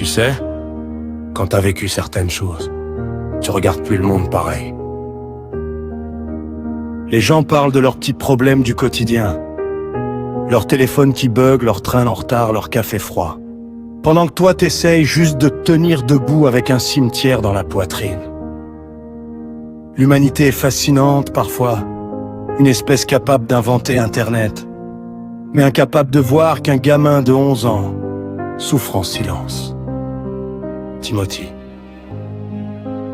Tu sais, quand t'as vécu certaines choses, tu regardes plus le monde pareil. Les gens parlent de leurs petits problèmes du quotidien. Leur téléphone qui bug, leur train en retard, leur café froid. Pendant que toi t'essayes juste de tenir debout avec un cimetière dans la poitrine. L'humanité est fascinante parfois, une espèce capable d'inventer Internet, mais incapable de voir qu'un gamin de 11 ans souffre en silence. Timothy,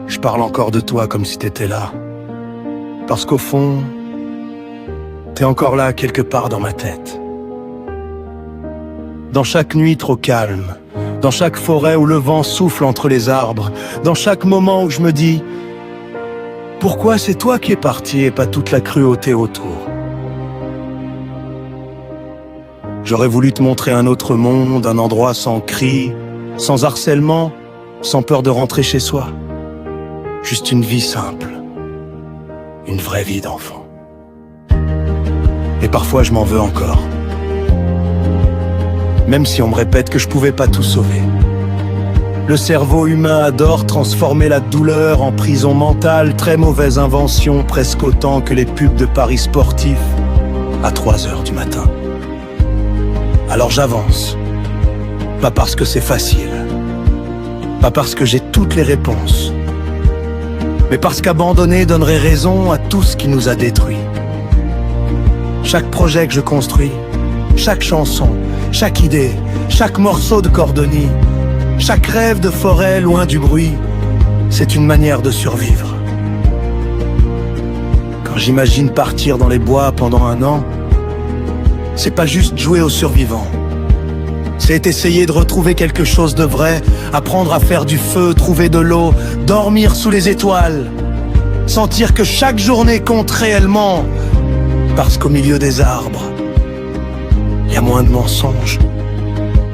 je parle encore de toi comme si t'étais là, parce qu'au fond, t'es encore là quelque part dans ma tête. Dans chaque nuit trop calme, dans chaque forêt où le vent souffle entre les arbres, dans chaque moment où je me dis « Pourquoi c'est toi qui es parti et pas toute la cruauté autour ?» J'aurais voulu te montrer un autre monde, un endroit sans cris, sans harcèlement, sans peur de rentrer chez soi. Juste une vie simple, une vraie vie d'enfant. Et parfois je m'en veux encore. Même si on me répète que je pouvais pas tout sauver. Le cerveau humain adore transformer la douleur en prison mentale, très mauvaise invention, presque autant que les pubs de paris sportifs à 3 heures du matin. Alors j'avance, pas parce que c'est facile, pas parce que j'ai toutes les réponses, mais parce qu'abandonner donnerait raison à tout ce qui nous a détruits. Chaque projet que je construis, chaque chanson, chaque idée, chaque morceau de cordonnier, chaque rêve de forêt loin du bruit, c'est une manière de survivre. Quand j'imagine partir dans les bois pendant 1 an, c'est pas juste jouer aux survivants. C'est essayer de retrouver quelque chose de vrai, apprendre à faire du feu, trouver de l'eau, dormir sous les étoiles, sentir que chaque journée compte réellement, parce qu'au milieu des arbres, il y a moins de mensonges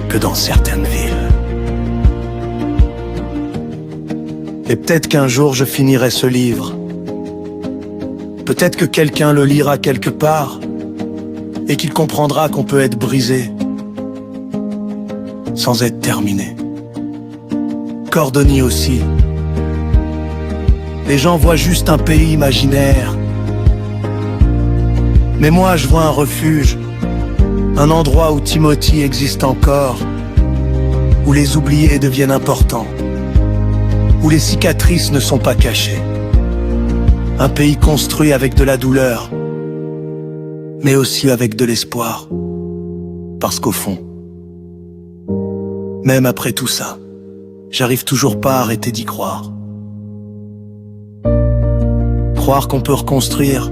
que dans certaines villes. Et peut-être qu'un jour je finirai ce livre. Peut-être que quelqu'un le lira quelque part et qu'il comprendra qu'on peut être brisé sans être terminé. Cordonnier aussi. Les gens voient juste un pays imaginaire. Mais moi je vois un refuge, un endroit où Timothy existe encore, où les oubliés deviennent importants, où les cicatrices ne sont pas cachées. Un pays construit avec de la douleur, mais aussi avec de l'espoir. Parce qu'au fond, même après tout ça, j'arrive toujours pas à arrêter d'y croire. Croire qu'on peut reconstruire,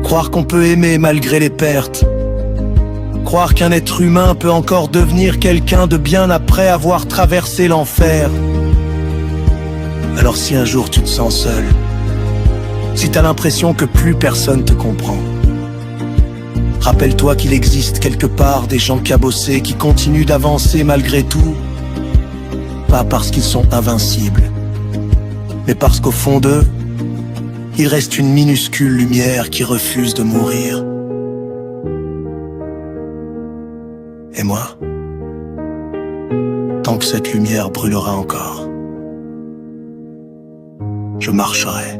croire qu'on peut aimer malgré les pertes, croire qu'un être humain peut encore devenir quelqu'un de bien après avoir traversé l'enfer. Alors si un jour tu te sens seul, si t'as l'impression que plus personne te comprend, rappelle-toi qu'il existe quelque part des gens cabossés qui continuent d'avancer malgré tout, pas parce qu'ils sont invincibles, mais parce qu'au fond d'eux, il reste une minuscule lumière qui refuse de mourir. Et moi, tant que cette lumière brûlera encore, je marcherai